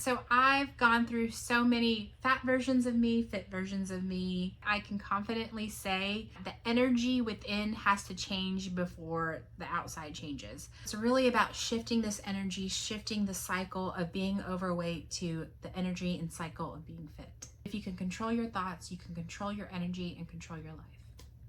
So I've gone through so many fat versions of me, fit versions of me. I can confidently say the energy within has to change before the outside changes. It's really about shifting this energy, shifting the cycle of being overweight to the energy and cycle of being fit. If you can control your thoughts, you can control your energy and control your life.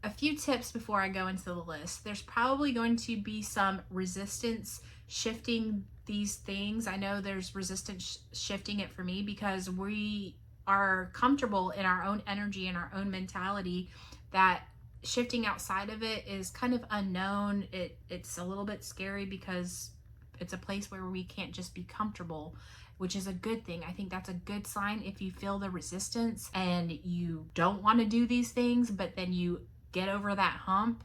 A few tips before I go into the list. There's probably going to be some resistance shifting these things. I know there's resistance shifting it for me because we are comfortable in our own energy and our own mentality that shifting outside of it is kind of unknown. It's a little bit scary because it's a place where we can't just be comfortable, which is a good thing. I think that's a good sign if you feel the resistance and you don't want to do these things, but then you get over that hump.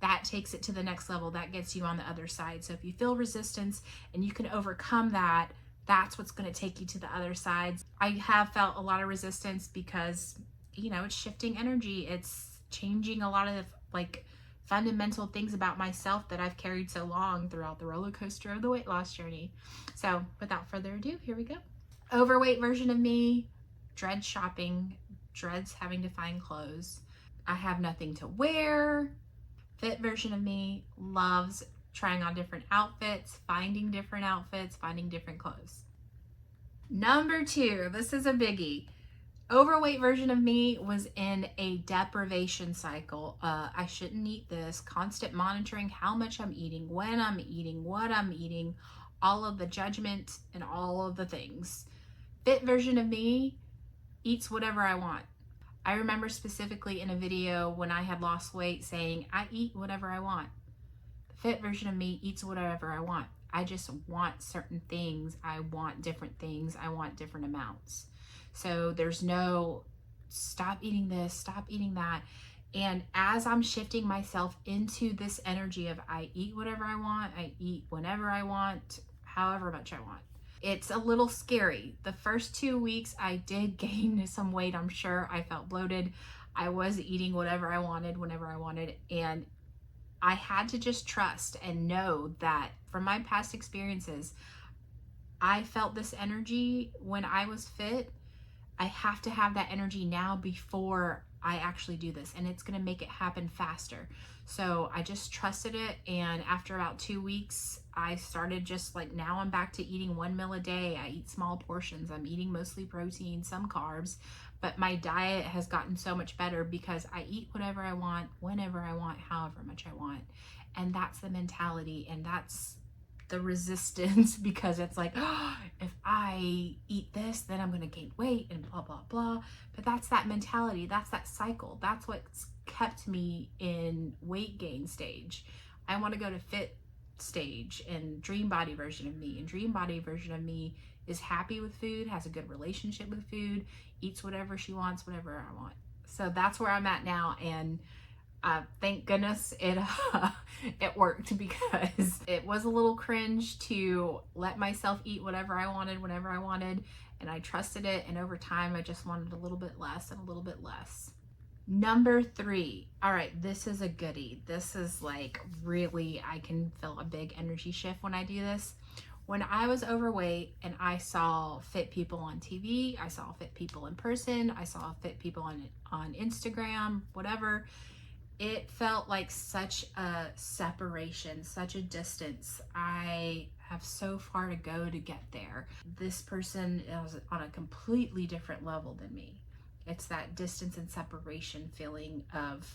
That takes it to the next level. That gets you on the other side. So if you feel resistance and you can overcome that, that's what's going to take you to the other side. I have felt a lot of resistance because, it's shifting energy. It's changing a lot of fundamental things about myself that I've carried so long throughout the roller coaster of the weight loss journey. So without further ado, here we go. Overweight version of me dreads shopping, dreads having to find clothes. I have nothing to wear. Fit version of me loves trying on different outfits, finding different clothes. Number 2, this is a biggie. Overweight version of me was in a deprivation cycle. I shouldn't eat this, constant monitoring how much I'm eating, when I'm eating, what I'm eating, all of the judgment and all of the things. Fit version of me eats whatever I want. I remember specifically in a video when I had lost weight saying, I eat whatever I want. The fit version of me eats whatever I want. I just want certain things. I want different things. I want different amounts. So there's no stop eating this, stop eating that. And as I'm shifting myself into this energy of I eat whatever I want, I eat whenever I want, however much I want. It's a little scary. The first 2 weeks I did gain some weight. I'm sure I felt bloated. I was eating whatever I wanted, whenever I wanted. And I had to just trust and know that from my past experiences, I felt this energy when I was fit. I have to have that energy now before I actually do this, and it's going to make it happen faster. So I just trusted it, and after about 2 weeks, I started just now I'm back to eating 1 meal a day. I eat small portions. I'm eating mostly protein, some carbs, but my diet has gotten so much better because I eat whatever I want, whenever I want, however much I want. And that's the mentality, and that's the resistance because it's oh, if I eat this, then I'm going to gain weight and blah, blah, blah. But that's that mentality. That's that cycle. That's what's kept me in weight gain stage. I want to go to fit stage and dream body version of me. And dream body version of me is happy with food, has a good relationship with food, eats whatever she wants, whatever I want. So that's where I'm at now. And thank goodness it worked because it was a little cringe to let myself eat whatever I wanted, whenever I wanted, and I trusted it. And over time, I just wanted a little bit less and a little bit less. Number 3. All right, this is a goodie. This is really, I can feel a big energy shift when I do this. When I was overweight and I saw fit people on TV, I saw fit people in person, I saw fit people on Instagram, whatever, it felt like such a separation, such a distance. I have so far to go to get there. This person is on a completely different level than me. It's that distance and separation feeling of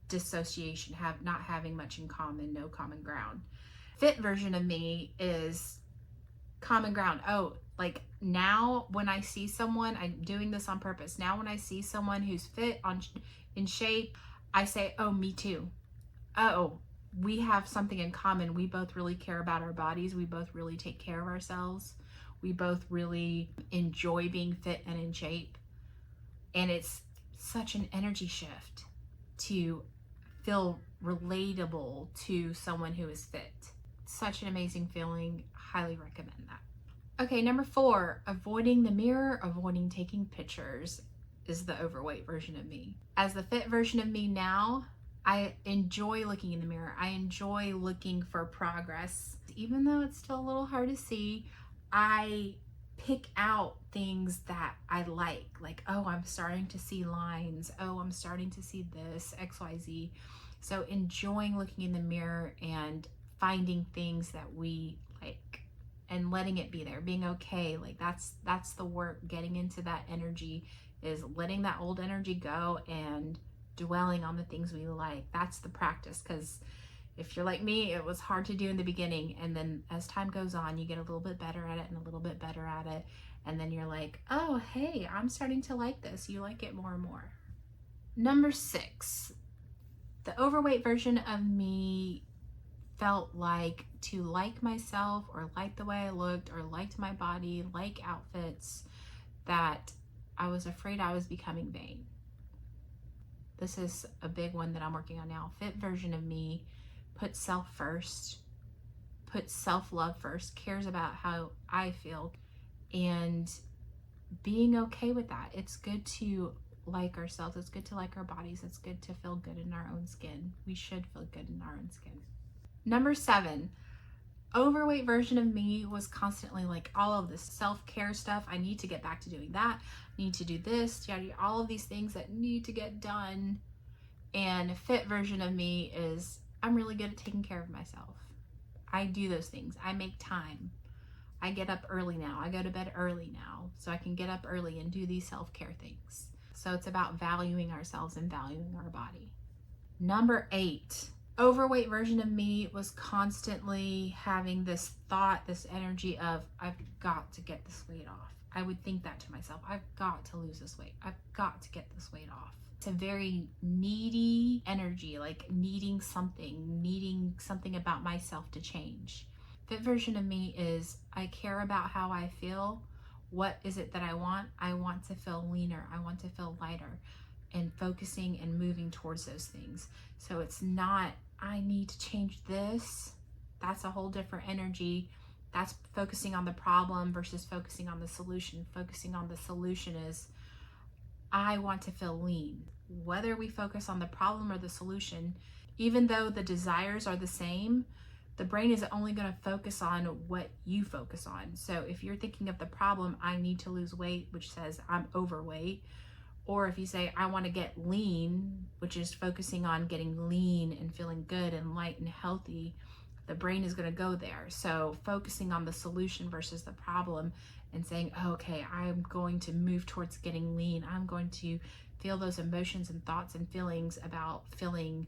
dissociation, not having much in common, no common ground. Fit version of me is common ground. Oh, now when I see someone, I'm doing this on purpose. Now when I see someone who's fit in shape, I say, oh, me too. Oh, we have something in common. We both really care about our bodies. We both really take care of ourselves. We both really enjoy being fit and in shape. And it's such an energy shift to feel relatable to someone who is fit. Such an amazing feeling. Highly recommend that. Okay, number 4, avoiding the mirror, avoiding taking pictures is the overweight version of me. As the fit version of me now, I enjoy looking in the mirror. I enjoy looking for progress. Even though it's still a little hard to see, I pick out things that I like, oh, I'm starting to see lines. Oh, I'm starting to see this, XYZ. So enjoying looking in the mirror and finding things that we like and letting it be there, being okay. Like that's the work. Getting into that energy is letting that old energy go and dwelling on the things we like. That's the practice, because if you're like me, it was hard to do in the beginning, and then as time goes on, you get a little bit better at it and a little bit better at it, and then you're like, oh, hey, I'm starting to like this. You like it more and more. Number 6, the overweight version of me felt like to like myself or like the way I looked or liked my body, like outfits, that I was afraid I was becoming vain. This is a big one that I'm working on now. Fit version of me puts self first, puts self-love first, cares about how I feel, and being okay with that. It's good to like ourselves. It's good to like our bodies. It's good to feel good in our own skin. We should feel good in our own skin. Number 7, overweight version of me was constantly like all of this self-care stuff. I need to get back to doing that. I need to do this, all of these things that need to get done. And fit version of me is, I'm really good at taking care of myself. I do those things. I make time. I get up early now. I go to bed early now, so I can get up early and do these self-care things. So it's about valuing ourselves and valuing our body. Number 8, overweight version of me was constantly having this thought, this energy of, I've got to get this weight off. I would think that to myself. I've got to lose this weight. I've got to get this weight off. It's a very needy energy, like needing something about myself to change. Fit version of me is, I care about how I feel. What is it that I want? I want to feel leaner. I want to feel lighter, and focusing and moving towards those things. So it's not, I need to change this. That's a whole different energy. That's focusing on the problem versus focusing on the solution. Focusing on the solution is, I want to feel lean. Whether we focus on the problem or the solution, even though the desires are the same, the brain is only going to focus on what you focus on. So if you're thinking of the problem, I need to lose weight, which says I'm overweight, or if you say I want to get lean, which is focusing on getting lean and feeling good and light and healthy, the brain is going to go there. So focusing on the solution versus the problem and saying, oh, okay, I'm going to move towards getting lean. I'm going to feel those emotions and thoughts and feelings about feeling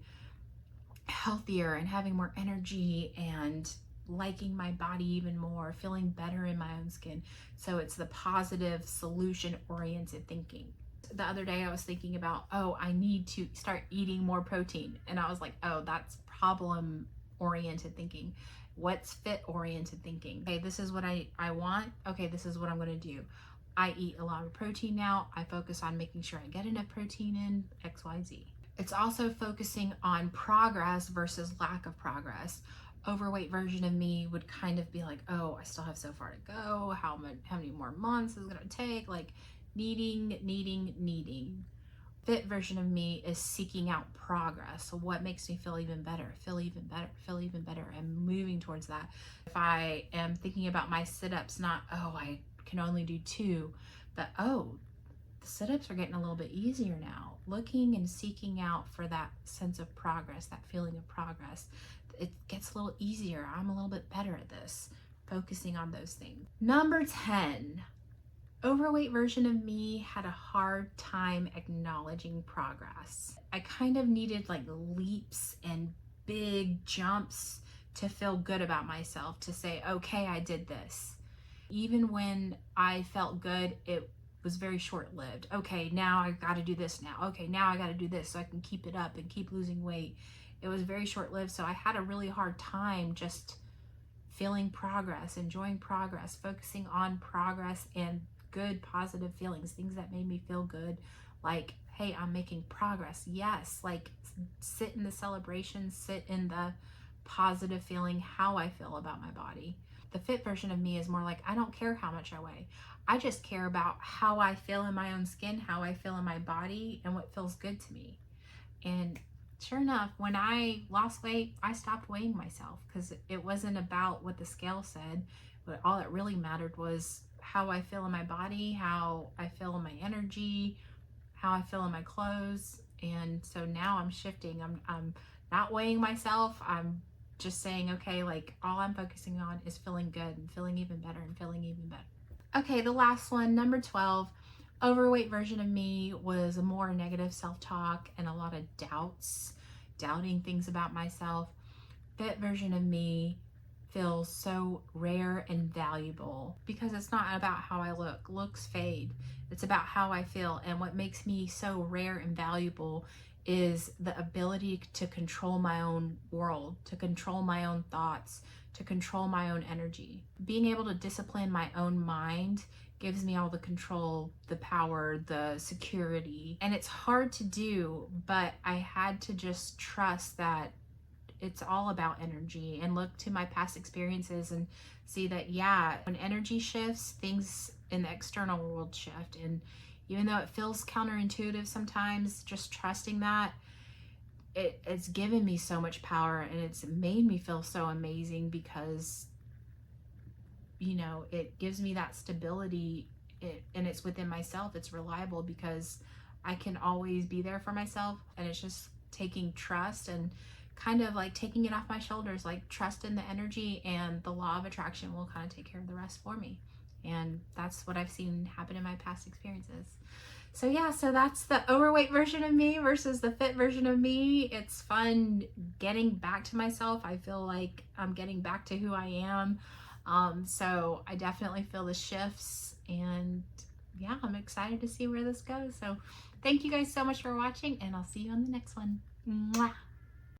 healthier and having more energy and liking my body even more, feeling better in my own skin. So it's the positive solution oriented thinking. The other day I was thinking about, oh, I need to start eating more protein. And I was like, oh, that's problem oriented thinking. What's fit oriented thinking? Okay, this is what I want. Okay, this is what I'm going to do. I eat a lot of protein now. I focus on making sure I get enough protein in XYZ. It's also focusing on progress versus lack of progress. Overweight version of me would kind of be like, oh, I still have so far to go. How many more months is it going to take? Like needing. Fit version of me is seeking out progress. So what makes me feel even better, and moving towards that. If I am thinking about my sit-ups, not, oh, I can only do 2, but oh, the sit-ups are getting a little bit easier now. Looking and seeking out for that sense of progress, that feeling of progress. It gets a little easier. I'm a little bit better at this. Focusing on those things. Number 10, overweight version of me had a hard time acknowledging progress. I kind of needed like leaps and big jumps to feel good about myself, to say, okay, I did this. Even when I felt good, it was very short-lived. Okay, now I got to do this now. Okay, now I got to do this so I can keep it up and keep losing weight. It was very short-lived, so I had a really hard time just feeling progress, enjoying progress, focusing on progress and good positive feelings, things that made me feel good, like, hey, I'm making progress. Yes, like sit in the celebration, sit in the positive feeling, how I feel about my body. The fit version of me is more like, I don't care how much I weigh. I just care about how I feel in my own skin, how I feel in my body, and what feels good to me. And sure enough, when I lost weight, I stopped weighing myself, because it wasn't about what the scale said, but all that really mattered was how I feel in my body, how I feel in my energy, how I feel in my clothes. And so now I'm shifting. I'm not weighing myself. I'm just saying, okay, like all I'm focusing on is feeling good and feeling even better and feeling even better. Okay, the last one, number 12. Overweight version of me was a more negative self-talk and a lot of doubts, doubting things about myself. Fit version of me feels so rare and valuable because it's not about how I look. Looks fade. It's about how I feel. And what makes me so rare and valuable is the ability to control my own world, to control my own thoughts, to control my own energy. Being able to discipline my own mind gives me all the control, the power, the security. And it's hard to do, but I had to just trust that it's all about energy and look to my past experiences and see that, yeah, when energy shifts, things in the external world shift. And even though it feels counterintuitive sometimes, just trusting that, it's given me so much power, and it's made me feel so amazing because, you know, it gives me that stability, and it's within myself. It's reliable because I can always be there for myself, and it's just taking trust and kind of like taking it off my shoulders, like trust in the energy, and the law of attraction will kind of take care of the rest for me. And that's what I've seen happen in my past experiences. So yeah, so that's the overweight version of me versus the fit version of me. It's fun getting back to myself. I feel like I'm getting back to who I am. So I definitely feel the shifts, and yeah, I'm excited to see where this goes. So thank you guys so much for watching, and I'll see you on the next one. Mwah.